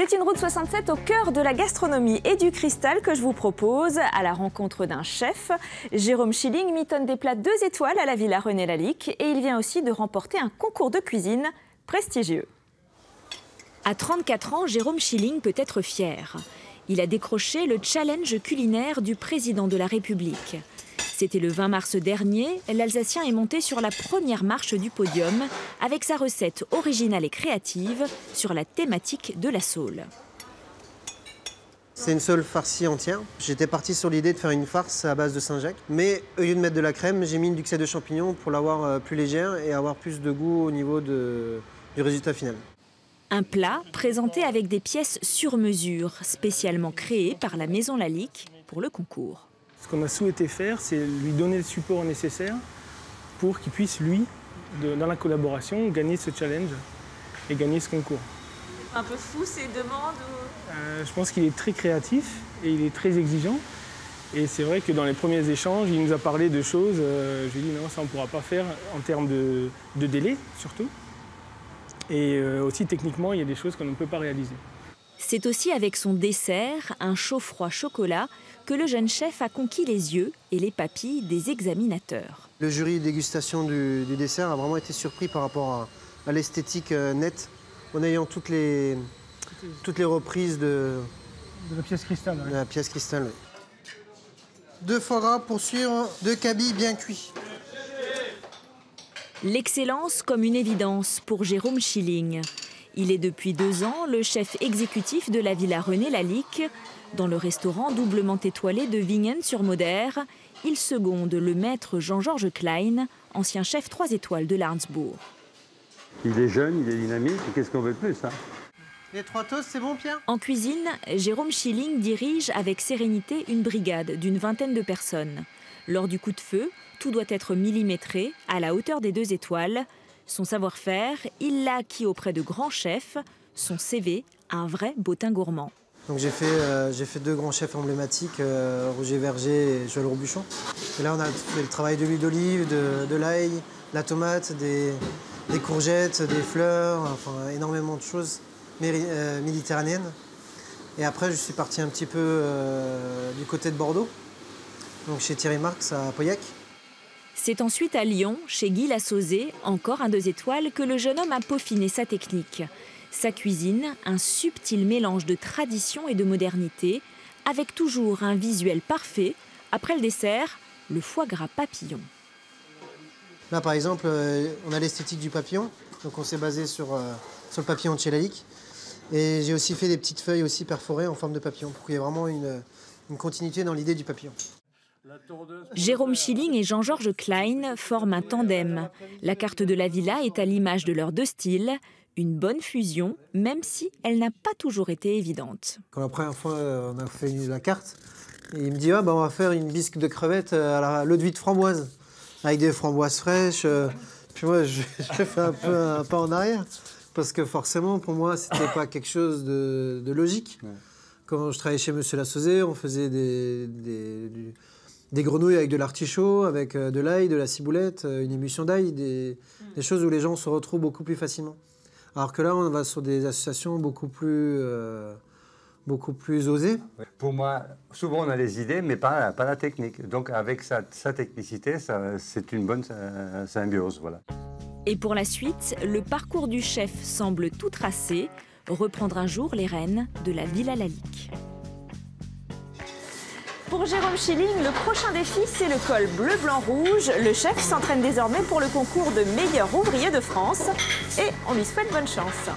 C'est une route 67 au cœur de la gastronomie et du cristal que je vous propose à la rencontre d'un chef. Jérôme Schilling mitonne des plats 2 étoiles à la Villa René Lalique et il vient aussi de remporter un concours de cuisine prestigieux. À 34 ans, Jérôme Schilling peut être fier. Il a décroché le challenge culinaire du président de la République. C'était le 20 mars dernier, l'Alsacien est monté sur la première marche du podium avec sa recette originale et créative sur la thématique de la saule. C'est une saule farcie entière. J'étais parti sur l'idée de faire une farce à base de Saint-Jacques. Mais au lieu de mettre de la crème, j'ai mis une duxelle de champignons pour l'avoir plus légère et avoir plus de goût au niveau du résultat final. Un plat présenté avec des pièces sur mesure, spécialement créées par la Maison Lalique pour le concours. Ce qu'on a souhaité faire, c'est lui donner le support nécessaire pour qu'il puisse, lui, dans la collaboration, gagner ce challenge et gagner ce concours. Un peu fou ces demandes ou... Je pense qu'il est très créatif et il est très exigeant. Et c'est vrai que dans les premiers échanges, il nous a parlé de choses, je lui ai dit non, ça on ne pourra pas faire en termes de délai surtout. Et aussi techniquement, il y a des choses qu'on ne peut pas réaliser. C'est aussi avec son dessert, un chaud-froid chocolat, que le jeune chef a conquis les yeux et les papilles des examinateurs. Le jury de dégustation du dessert a vraiment été surpris par rapport à l'esthétique nette, en ayant toutes les reprises de la pièce cristal. De la pièce cristal. Oui. 2 foie gras pour suivre, 2 cabis bien cuits. L'excellence comme une évidence pour Jérôme Schilling. Il est depuis 2 ans le chef exécutif de la Villa René Lalique. Dans le restaurant doublement étoilé de Wingen-sur-Moder, il seconde le maître Jean-Georges Klein, ancien chef 3 étoiles de l'Arnsbourg. Il est jeune, il est dynamique, qu'est-ce qu'on veut de plus, hein? Les 3 toasts, c'est bon, Pierre? En cuisine, Jérôme Schilling dirige avec sérénité une brigade d'une 20aine de personnes. Lors du coup de feu, tout doit être millimétré, à la hauteur des 2 étoiles. Son savoir-faire, il l'a acquis auprès de grands chefs. Son CV, un vrai bottin gourmand. Donc j'ai fait 2 grands chefs emblématiques, Roger Verger et Joël Robuchon. Et là, on a fait le travail de l'huile d'olive, de l'ail, la tomate, des courgettes, des fleurs, enfin énormément de choses méditerranéennes. Et après, je suis parti un petit peu du côté de Bordeaux, donc chez Thierry Marx à Pauillac. C'est ensuite à Lyon, chez Guy Lassauzet, encore un 2 étoiles, que le jeune homme a peaufiné sa technique. Sa cuisine, un subtil mélange de tradition et de modernité, avec toujours un visuel parfait. Après le dessert, le foie gras papillon. Là, par exemple, on a l'esthétique du papillon, donc on s'est basé sur le papillon de chez Lalique. Et j'ai aussi fait des petites feuilles aussi perforées en forme de papillon, pour qu'il y ait vraiment une continuité dans l'idée du papillon. Jérôme Schilling et Jean-Georges Klein forment un tandem. La carte de la villa est à l'image de leurs 2 styles. Une bonne fusion, même si elle n'a pas toujours été évidente. Quand la première fois on a fait la carte, il me dit on va faire une bisque de crevettes à l'eau de vie de framboise, avec des framboises fraîches. Puis moi, je fais un peu un pas en arrière, parce que forcément, pour moi, c'était pas quelque chose de logique. Ouais. Quand je travaillais chez Monsieur Lassauzet, on faisait des grenouilles avec de l'artichaut, avec de l'ail, de la ciboulette, une émulsion d'ail, des choses où les gens se retrouvent beaucoup plus facilement. Alors que là, on va sur des associations beaucoup plus osées. Pour moi, souvent on a les idées, mais pas la technique. Donc avec sa technicité, c'est une bonne symbiose. Voilà. Et pour la suite, le parcours du chef semble tout tracé. Reprendre un jour les rênes de la Villa Lalique. Pour Jérôme Schilling, le prochain défi, c'est le col bleu-blanc-rouge. Le chef s'entraîne désormais pour le concours de meilleur ouvrier de France. Et on lui souhaite bonne chance.